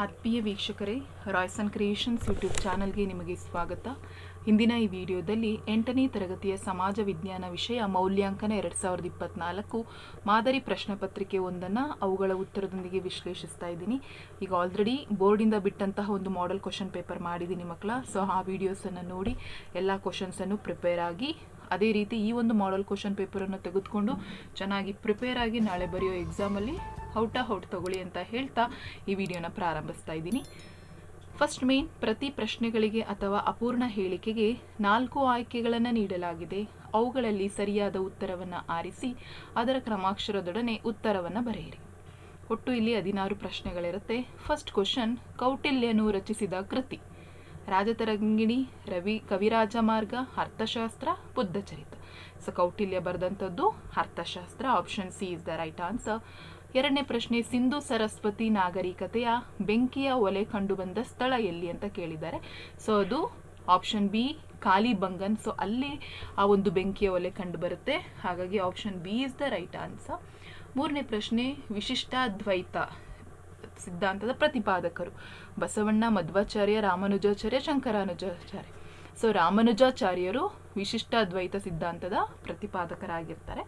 ಆತ್ಮೀಯ ವೀಕ್ಷಕರೇ, Royson creations YouTube ಚಾನಲ್ಗೆ ನಿಮಗೆ ಸ್ವಾಗತ. ಇಂದಿನ ಈ ವಿಡಿಯೋದಲ್ಲಿ 8ನೇ ತರಗತಿಯ ಸಮಾಜ ವಿಜ್ಞಾನ ವಿಷಯ ಮೌಲ್ಯಾಂಕನ 2024 ಮಾದರಿ ಪ್ರಶ್ನೆ ಪತ್ರಿಕೆ ಒಂದನ್ನು ಅವುಗಳ ಉತ್ತರದೊಂದಿಗೆ ವಿಶ್ಲೇಷಿಸ್ತಾ ಇದ್ದೀನಿ. ಈಗ ಆಲ್ರೆಡಿ ಬೋರ್ಡಿಂದ ಬಿಟ್ಟಂತಹ ಒಂದು ಮಾಡೆಲ್ ಕ್ವಶನ್ ಪೇಪರ್ ಮಾಡಿದ್ದೀನಿ ಮಕ್ಕಳ. ಸೊ ಆ ವಿಡಿಯೋಸನ್ನು ನೋಡಿ ಎಲ್ಲ ಕ್ವಶನ್ಸನ್ನು ಪ್ರಿಪೇರ್ ಆಗಿ, ಅದೇ ರೀತಿ ಈ ಒಂದು ಮಾಡೆಲ್ ಕ್ವಶನ್ ಪೇಪರನ್ನು ತೆಗೆದುಕೊಂಡು ಚೆನ್ನಾಗಿ ಪ್ರಿಪೇರ್ ಆಗಿ ನಾಳೆ ಬರೆಯೋ ಎಕ್ಸಾಮಲ್ಲಿ ಔಟ್ ತಗೊಳ್ಳಿ ಅಂತ ಹೇಳ್ತಾ ಈ ವಿಡಿಯೋನ ಪ್ರಾರಂಭಿಸ್ತಾ ಇದ್ದೀನಿ. ಫಸ್ಟ್ ಮೇನ್, ಪ್ರತಿ ಪ್ರಶ್ನೆಗಳಿಗೆ ಅಥವಾ ಅಪೂರ್ಣ ಹೇಳಿಕೆಗೆ 4 ಆಯ್ಕೆಗಳನ್ನು ನೀಡಲಾಗಿದೆ. ಅವುಗಳಲ್ಲಿ ಸರಿಯಾದ ಉತ್ತರವನ್ನು ಆರಿಸಿ ಅದರ ಕ್ರಮಾಕ್ಷರದೊಡನೆ ಉತ್ತರವನ್ನು ಬರೆಯಿರಿ. ಒಟ್ಟು ಇಲ್ಲಿ 16 ಪ್ರಶ್ನೆಗಳಿರುತ್ತೆ. ಫಸ್ಟ್ ಕ್ವಶನ್, ಕೌಟಿಲ್ಯನು ರಚಿಸಿದ ಕೃತಿ: ರಾಜತರಂಗಿಣಿ, ಕವಿರಾಜ ಮಾರ್ಗ, ಅರ್ಥಶಾಸ್ತ್ರ, ಬುದ್ಧಚರಿತ. ಸೊ ಕೌಟಿಲ್ಯ ಬರೆದಂಥದ್ದು ಅರ್ಥಶಾಸ್ತ್ರ. Option C is the right answer. ಎರಡನೇ ಪ್ರಶ್ನೆ, ಸಿಂಧು ಸರಸ್ವತಿ ನಾಗರಿಕತೆಯ ಬೆಂಕಿಯ ಒಲೆ ಕಂಡುಬಂದ ಸ್ಥಳ ಎಲ್ಲಿ ಅಂತ ಕೇಳಿದ್ದಾರೆ. ಸೊ ಅದು ಆಪ್ಷನ್ ಬಿ, ಕಾಲಿಬಂಗನ್. ಸೊ ಅಲ್ಲಿ ಆ ಒಂದು ಬೆಂಕಿಯ ಒಲೆ ಕಂಡು ಬರುತ್ತೆ. ಹಾಗಾಗಿ option B is the right answer. ಮೂರನೇ ಪ್ರಶ್ನೆ, ವಿಶಿಷ್ಟಾದ್ವೈತ ಸಿದ್ಧಾಂತದ ಪ್ರತಿಪಾದಕರು: ಬಸವಣ್ಣ, ಮಧ್ವಾಚಾರ್ಯ, ರಾಮಾನುಜಾಚಾರ್ಯ, ಶಂಕರಾನುಜಾಚಾರ್ಯ. ಸೊ ರಾಮಾನುಜಾಚಾರ್ಯರು ವಿಶಿಷ್ಟಾದ್ವೈತ ಸಿದ್ಧಾಂತದ ಪ್ರತಿಪಾದಕರಾಗಿರ್ತಾರೆ.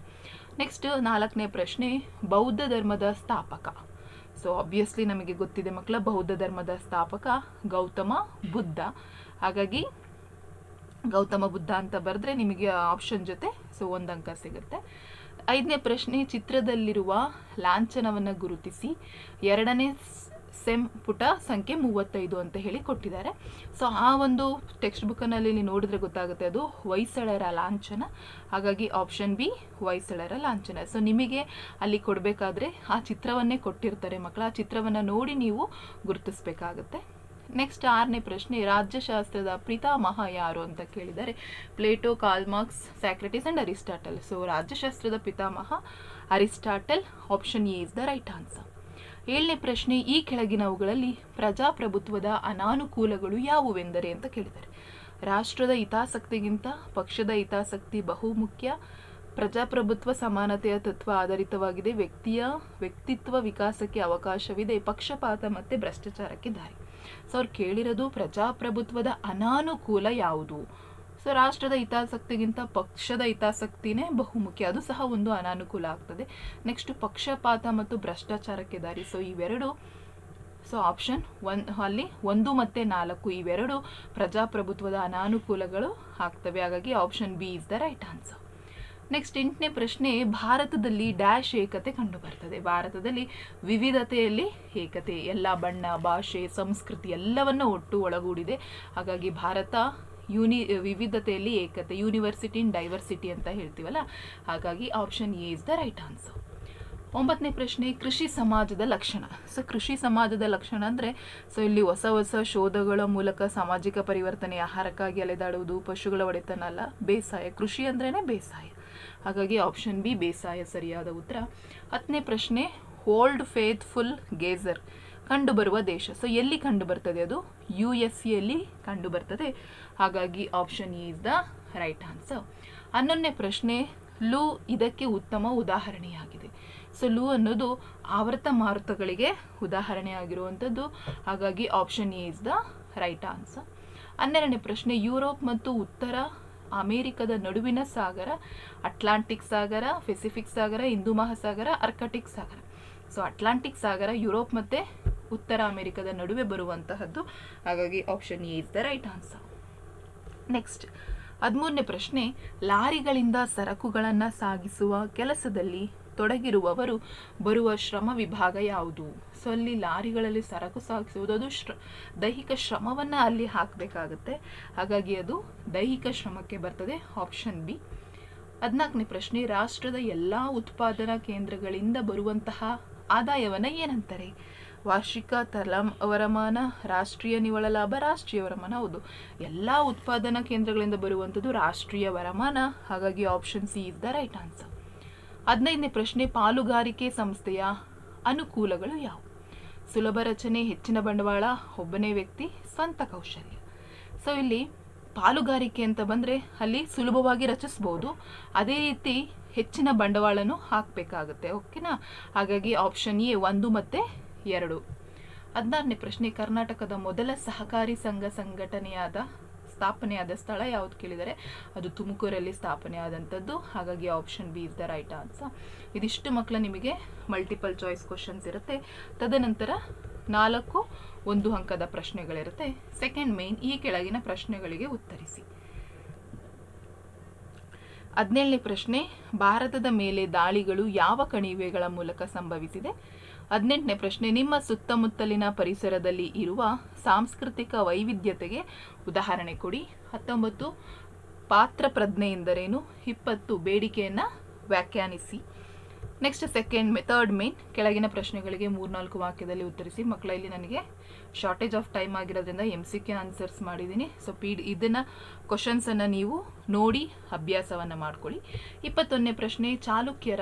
ನೆಕ್ಸ್ಟ್ 4ನೇ ಪ್ರಶ್ನೆ, ಬೌದ್ಧ ಧರ್ಮದ ಸ್ಥಾಪಕ. ಸೊ ಆಬ್ವಿಯಸ್ಲಿ ನಮಗೆ ಗೊತ್ತಿದೆ ಮಕ್ಕಳ, ಬೌದ್ಧ ಧರ್ಮದ ಸ್ಥಾಪಕ ಗೌತಮ ಬುದ್ಧ. ಹಾಗಾಗಿ ಗೌತಮ ಬುದ್ಧ ಅಂತ ಬರೆದ್ರೆ ನಿಮಗೆ ಆಪ್ಷನ್ ಜೊತೆ ಸೊ 1 ಅಂಕ ಸಿಗುತ್ತೆ. 5ನೇ ಪ್ರಶ್ನೆ, ಚಿತ್ರದಲ್ಲಿರುವ ಲಾಂಛನವನ್ನು ಗುರುತಿಸಿ. 2ನೇ ಸೆಮ್ ಪುಟ ಸಂಖ್ಯೆ 35 ಅಂತ ಹೇಳಿ ಕೊಟ್ಟಿದ್ದಾರೆ. ಸೊ ಆ ಒಂದು ಟೆಕ್ಸ್ಟ್ ಬುಕ್ನಲ್ಲಿ ನೋಡಿದ್ರೆ ಗೊತ್ತಾಗುತ್ತೆ, ಅದು ಹೊಯ್ಸಳರ ಲಾಂಛನ. ಹಾಗಾಗಿ ಆಪ್ಷನ್ ಬಿ, ಹೊಯ್ಸಳರ ಲಾಂಛನ. ಸೊ ನಿಮಗೆ ಅಲ್ಲಿ ಕೊಡಬೇಕಾದ್ರೆ ಆ ಚಿತ್ರವನ್ನೇ ಕೊಟ್ಟಿರ್ತಾರೆ ಮಕ್ಕಳ, ಆ ಚಿತ್ರವನ್ನು ನೋಡಿ ನೀವು ಗುರುತಿಸ್ಬೇಕಾಗತ್ತೆ. ನೆಕ್ಸ್ಟ್ 6ನೇ ಪ್ರಶ್ನೆ, ರಾಜ್ಯಶಾಸ್ತ್ರದ ಪಿತಾಮಹ ಯಾರು ಅಂತ ಕೇಳಿದ್ದಾರೆ. Plato, Karl Marx, Socrates and Aristotle. So ರಾಜ್ಯಶಾಸ್ತ್ರದ ಪಿತಾಮಹ Aristotle. Option A is the right answer. 7ನೇ ಪ್ರಶ್ನೆ, ಈ ಕೆಳಗಿನವುಗಳಲ್ಲಿ ಪ್ರಜಾಪ್ರಭುತ್ವದ ಅನಾನುಕೂಲಗಳು ಯಾವುವೆಂದರೆ ಅಂತ ಕೇಳಿದ್ದಾರೆ. ರಾಷ್ಟ್ರದ ಹಿತಾಸಕ್ತಿಗಿಂತ ಪಕ್ಷದ ಹಿತಾಸಕ್ತಿ ಬಹುಮುಖ್ಯ. ಪ್ರಜಾಪ್ರಭುತ್ವ ಸಮಾನತೆಯ ತತ್ವ ಆಧಾರಿತವಾಗಿದೆ. ವ್ಯಕ್ತಿತ್ವ ವಿಕಾಸಕ್ಕೆ ಅವಕಾಶವಿದೆ. ಪಕ್ಷಪಾತ ಮತ್ತು ಭ್ರಷ್ಟಾಚಾರಕ್ಕೆ ದಾರಿ. ಸೊ ಅವ್ರು ಕೇಳಿರೋದು ಪ್ರಜಾಪ್ರಭುತ್ವದ ಅನಾನುಕೂಲ ಯಾವುದು. ಸೊ ರಾಷ್ಟ್ರದ ಹಿತಾಸಕ್ತಿಗಿಂತ ಪಕ್ಷದ ಹಿತಾಸಕ್ತಿನೇ ಬಹುಮುಖ್ಯ, ಅದು ಸಹ ಒಂದು ಅನಾನುಕೂಲ ಆಗ್ತದೆ. ನೆಕ್ಸ್ಟ್ ಪಕ್ಷಪಾತ ಮತ್ತು ಭ್ರಷ್ಟಾಚಾರಕ್ಕೆ ದಾರಿ. ಸೊ ಇವೆರಡು, ಸೊ ಆಪ್ಷನ್ 1 ಅಲ್ಲಿ 1 ಮತ್ತು 4 ಇವೆರಡು ಪ್ರಜಾಪ್ರಭುತ್ವದ ಅನಾನುಕೂಲಗಳು ಆಗ್ತವೆ. ಹಾಗಾಗಿ option B is the right answer. Next 8ನೇ ಪ್ರಶ್ನೆ, ಭಾರತದಲ್ಲಿ ಡ್ಯಾಶ್ ಏಕತೆ ಕಂಡು ಬರ್ತದೆ. ಭಾರತದಲ್ಲಿ ವಿವಿಧತೆಯಲ್ಲಿ ಏಕತೆ, ಎಲ್ಲ ಬಣ್ಣ, ಭಾಷೆ, ಸಂಸ್ಕೃತಿ ಎಲ್ಲವನ್ನ ಒಟ್ಟು ಒಳಗೂಡಿದೆ. ಹಾಗಾಗಿ ಭಾರತ ವಿವಿಧತೆಯಲ್ಲಿ ಏಕತೆ, ಯೂನಿವರ್ಸಿಟಿ ಇನ್ ಡೈವರ್ಸಿಟಿ ಅಂತ ಹೇಳ್ತೀವಲ್ಲ. ಹಾಗಾಗಿ option A is the right answer. 9ನೇ ಪ್ರಶ್ನೆ, ಕೃಷಿ ಸಮಾಜದ ಲಕ್ಷಣ. ಸೊ ಕೃಷಿ ಸಮಾಜದ ಲಕ್ಷಣ ಅಂದರೆ, ಸೊ ಇಲ್ಲಿ ಹೊಸ ಶೋಧಗಳ ಮೂಲಕ ಸಾಮಾಜಿಕ ಪರಿವರ್ತನೆ, ಆಹಾರಕ್ಕಾಗಿ ಅಲೆದಾಡುವುದು, ಪಶುಗಳ ಒಡೆತನ ಅಲ್ಲ, ಬೇಸಾಯ. ಕೃಷಿ ಅಂದ್ರೇನೆ ಬೇಸಾಯ. ಹಾಗಾಗಿ ಆಪ್ಷನ್ ಬಿ, ಬೇಸಾಯ ಸರಿಯಾದ ಉತ್ತರ. 10ನೇ ಪ್ರಶ್ನೆ, ಓಲ್ಡ್ ಫೇತ್ಫುಲ್ ಗೇಜರ್ ಕಂಡುಬರುವ ದೇಶ. ಸೊ ಎಲ್ಲಿ ಕಂಡು ಬರ್ತದೆ? ಅದು USA ಕಂಡು ಬರ್ತದೆ. ಹಾಗಾಗಿ option A is the right answer. 11ನೇ ಪ್ರಶ್ನೆ, ಲೂ ಇದಕ್ಕೆ ಉತ್ತಮ ಉದಾಹರಣೆಯಾಗಿದೆ. ಸೊ ಲೂ ಅನ್ನೋದು ಆವರ್ತ ಮಾರುತಗಳಿಗೆ ಉದಾಹರಣೆ ಆಗಿರುವಂಥದ್ದು. ಹಾಗಾಗಿ option A is the right answer. 12ನೇ ಪ್ರಶ್ನೆ, ಯುರೋಪ್ ಮತ್ತು ಉತ್ತರ ಅಮೇರಿಕದ ನಡುವಿನ ಸಾಗರ ಅಟ್ಲಾಂಟಿಕ್ ಸಾಗರ, ಪೆಸಿಫಿಕ್ ಸಾಗರ, ಹಿಂದೂ ಮಹಾಸಾಗರ, ಆರ್ಕಟಿಕ್ ಸಾಗರ. ಸೊ ಅಟ್ಲಾಂಟಿಕ್ ಸಾಗರ ಯುರೋಪ್ ಮತ್ತು ಉತ್ತರ ಅಮೆರಿಕದ ನಡುವೆ ಬರುವಂತಹದ್ದು. ಹಾಗಾಗಿ option A is the right answer. Next 13ನೇ ಪ್ರಶ್ನೆ, ಲಾರಿಗಳಿಂದ ಸರಕುಗಳನ್ನು ಸಾಗಿಸುವ ಕೆಲಸದಲ್ಲಿ ತೊಡಗಿರುವವರು ಬರುವ ಶ್ರಮ ವಿಭಾಗ ಯಾವುದು? ಸೊ ಅಲ್ಲಿ ಲಾರಿಗಳಲ್ಲಿ ಸರಕು ಸಾಗಿಸುವುದು, ಅದು ದೈಹಿಕ ಶ್ರಮವನ್ನು ಅಲ್ಲಿ ಹಾಕಬೇಕಾಗುತ್ತೆ. ಹಾಗಾಗಿ ಅದು ದೈಹಿಕ ಶ್ರಮಕ್ಕೆ ಬರ್ತದೆ. Option B. 14ನೇ ಪ್ರಶ್ನೆ, ರಾಷ್ಟ್ರದ ಎಲ್ಲ ಉತ್ಪಾದನಾ ಕೇಂದ್ರಗಳಿಂದ ಬರುವಂತಹ ಆದಾಯವನ್ನು ಏನಂತಾರೆ? ವಾರ್ಷಿಕ ವರಮಾನ, ರಾಷ್ಟ್ರೀಯ ನಿವ್ವಳ ಲಾಭ, ರಾಷ್ಟ್ರೀಯ ವರಮಾನ. ಹೌದು, ಎಲ್ಲ ಉತ್ಪಾದನಾ ಕೇಂದ್ರಗಳಿಂದ ಬರುವಂಥದ್ದು ರಾಷ್ಟ್ರೀಯ ವರಮಾನ. ಹಾಗಾಗಿ option C is the right answer. 15ನೇ ಪ್ರಶ್ನೆ, ಪಾಲುಗಾರಿಕೆ ಸಂಸ್ಥೆಯ ಅನುಕೂಲಗಳು ಯಾವುವು? ಸುಲಭ ರಚನೆ, ಹೆಚ್ಚಿನ ಬಂಡವಾಳ, ಒಬ್ಬನೇ ವ್ಯಕ್ತಿ, ಸ್ವಂತ ಕೌಶಲ್ಯ. ಸೊ ಇಲ್ಲಿ ಪಾಲುಗಾರಿಕೆ ಅಂತ ಬಂದರೆ ಅಲ್ಲಿ ಸುಲಭವಾಗಿ ರಚಿಸ್ಬೋದು, ಅದೇ ರೀತಿ ಹೆಚ್ಚಿನ ಬಂಡವಾಳನೂ ಹಾಕಬೇಕಾಗುತ್ತೆ. ಓಕೆನಾ? ಹಾಗಾಗಿ ಆಪ್ಷನ್ ಎ 1 ಮತ್ತು 2. 16ನೇ ಪ್ರಶ್ನೆ, ಕರ್ನಾಟಕದ ಮೊದಲ ಸಹಕಾರಿ ಸಂಘ ಸ್ಥಾಪನೆಯಾದ ಸ್ಥಳ ಯಾವುದು ಕೇಳಿದರೆ ಅದು ತುಮಕೂರಲ್ಲಿ ಸ್ಥಾಪನೆಯಾದಂಥದ್ದು. ಹಾಗಾಗಿ option B is the right answer. ಇದಿಷ್ಟು ಮಕ್ಕಳ ನಿಮಗೆ ಮಲ್ಟಿಪಲ್ ಚಾಯ್ಸ್ ಕ್ವಶನ್ಸ್ ಇರುತ್ತೆ. ತದನಂತರ 4 1 ಅಂಕದ ಪ್ರಶ್ನೆಗಳಿರುತ್ತೆ. ಸೆಕೆಂಡ್ ಮೇನ್, ಈ ಕೆಳಗಿನ ಪ್ರಶ್ನೆಗಳಿಗೆ ಉತ್ತರಿಸಿ. 17ನೇ ಪ್ರಶ್ನೆ, ಭಾರತದ ಮೇಲೆ ದಾಳಿಗಳು ಯಾವ ಕಣಿವೆಗಳ ಮೂಲಕ ಸಂಭವಿಸಿದೆ? 18ನೇ ಪ್ರಶ್ನೆ, ನಿಮ್ಮ ಸುತ್ತಮುತ್ತಲಿನ ಪರಿಸರದಲ್ಲಿ ಇರುವ ಸಾಂಸ್ಕೃತಿಕ ವೈವಿಧ್ಯತೆಗೆ ಉದಾಹರಣೆ ಕೊಡಿ. 19 ಪಾತ್ರ ಪ್ರಜ್ಞೆ ಎಂದರೇನು? 20 ಬೇಡಿಕೆಯನ್ನು ವ್ಯಾಖ್ಯಾನಿಸಿ. ನೆಕ್ಸ್ಟ್ ಥರ್ಡ್ ಮೇನ್, ಕೆಳಗಿನ ಪ್ರಶ್ನೆಗಳಿಗೆ 3-4 ವಾಕ್ಯದಲ್ಲಿ ಉತ್ತರಿಸಿ. ಮಕ್ಕಳ ಇಲ್ಲಿ ನನಗೆ ಶಾರ್ಟೇಜ್ ಆಫ್ ಟೈಮ್ ಆಗಿರೋದ್ರಿಂದ MCQ ಆನ್ಸರ್ಸ್ ಮಾಡಿದ್ದೀನಿ. ಸೊ ಇದನ್ನು ಕ್ವಶನ್ಸನ್ನು ನೀವು ನೋಡಿ ಅಭ್ಯಾಸವನ್ನು ಮಾಡ್ಕೊಳ್ಳಿ. 21ನೇ ಪ್ರಶ್ನೆ, ಚಾಲುಕ್ಯರ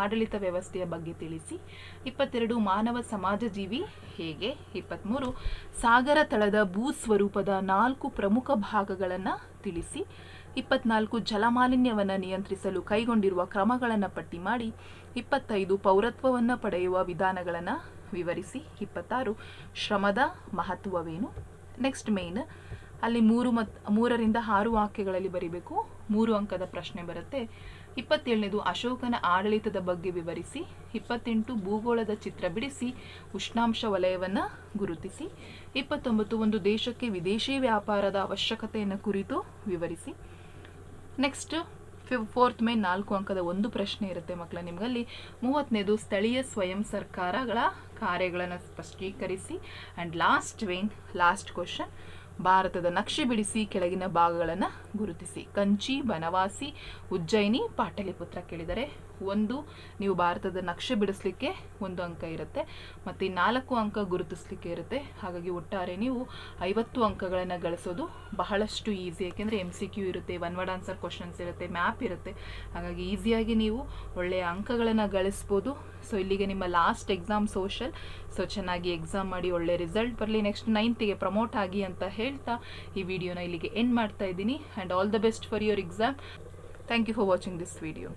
ಆಡಳಿತ ವ್ಯವಸ್ಥೆಯ ಬಗ್ಗೆ ತಿಳಿಸಿ. 22 ಮಾನವ ಸಮಾಜ ಜೀವಿ ಹೇಗೆ? 23 ಸಾಗರ ತಳದ ಭೂಸ್ವರೂಪದ 4 ಪ್ರಮುಖ ಭಾಗಗಳನ್ನು ತಿಳಿಸಿ. 24 ಜಲಮಾಲಿನ್ಯವನ್ನು ನಿಯಂತ್ರಿಸಲು ಕೈಗೊಂಡಿರುವ ಕ್ರಮಗಳನ್ನು ಪಟ್ಟಿ ಮಾಡಿ. 25 ಪೌರತ್ವವನ್ನು ಪಡೆಯುವ ವಿಧಾನಗಳನ್ನು ವಿವರಿಸಿ. 26 ಶ್ರಮದ ಮಹತ್ವವೇನು? ನೆಕ್ಸ್ಟ್ ಮೇನ್, ಅಲ್ಲಿ 3ರಿಂದ 6 ವಾಕ್ಯಗಳಲ್ಲಿ ಬರೀಬೇಕು. 3 ಅಂಕದ ಪ್ರಶ್ನೆ ಬರುತ್ತೆ. 27ನೇದು ಅಶೋಕನ ಆಡಳಿತದ ಬಗ್ಗೆ ವಿವರಿಸಿ. 28 ಭೂಗೋಳದ ಚಿತ್ರ ಬಿಡಿಸಿ ಉಷ್ಣಾಂಶ ವಲಯವನ್ನು ಗುರುತಿಸಿ. 29 ಒಂದು ದೇಶಕ್ಕೆ ವಿದೇಶಿ ವ್ಯಾಪಾರದ ಅವಶ್ಯಕತೆಯನ್ನು ಕುರಿತು ವಿವರಿಸಿ. ನೆಕ್ಸ್ಟ್ ಫೋರ್ತ್ ಮೇನ್ 4 ಅಂಕದ ಒಂದು ಪ್ರಶ್ನೆ ಇರುತ್ತೆ ಮಕ್ಕಳ ನಿಮಗಲ್ಲಿ. 30ನೇದು ಸ್ಥಳೀಯ ಸ್ವಯಂ ಸರ್ಕಾರಗಳ ಕಾರ್ಯಗಳನ್ನು ಸ್ಪಷ್ಟೀಕರಿಸಿ. ಆ್ಯಂಡ್ ಲಾಸ್ಟ್ ಕ್ವಶನ್, ಭಾರತದ ನಕ್ಷೆ ಬಿಡಿಸಿ ಕೆಳಗಿನ ಭಾಗಗಳನ್ನು ಗುರುತಿಸಿ. ಕಂಚಿ, ಬನವಾಸಿ, ಉಜ್ಜಯಿನಿ, ಪಾಟಲಿಪುತ್ರ ಕೇಳಿದರೆ ನೀವು ಭಾರತದ ನಕ್ಷೆ ಬಿಡಿಸ್ಲಿಕ್ಕೆ 1 ಅಂಕ ಇರುತ್ತೆ, ಮತ್ತು 4 ಅಂಕ ಗುರುತಿಸ್ಲಿಕ್ಕೆ ಇರುತ್ತೆ. ಹಾಗಾಗಿ ಒಟ್ಟಾರೆ ನೀವು 50 ಅಂಕಗಳನ್ನು ಗಳಿಸೋದು ಬಹಳಷ್ಟು ಈಸಿ. ಯಾಕೆಂದರೆ MCQ ಇರುತ್ತೆ, 1 ವರ್ಡ್ ಆನ್ಸರ್ ಕ್ವಶನ್ಸ್ ಇರುತ್ತೆ, ಮ್ಯಾಪ್ ಇರುತ್ತೆ. ಹಾಗಾಗಿ ಈಸಿಯಾಗಿ ನೀವು ಒಳ್ಳೆಯ ಅಂಕಗಳನ್ನು ಗಳಿಸ್ಬೋದು. ಸೊ ಇಲ್ಲಿಗೆ ನಿಮ್ಮ ಲಾಸ್ಟ್ ಎಕ್ಸಾಮ್ ಸೋಷಲ್. ಸೊ ಚೆನ್ನಾಗಿ ಎಕ್ಸಾಮ್ ಮಾಡಿ ಒಳ್ಳೆ ರಿಸಲ್ಟ್ ಬರಲಿ, ನೆಕ್ಸ್ಟ್ 9th ಪ್ರಮೋಟ್ ಆಗಿ ಅಂತ ಹೇಳ್ತಾ ಈ ವಿಡಿಯೋನ ಇಲ್ಲಿಗೆ ಎಂಡ್ ಮಾಡ್ತಾ ಇದ್ದೀನಿ. And all the best for your exam. Thank you for watching this video.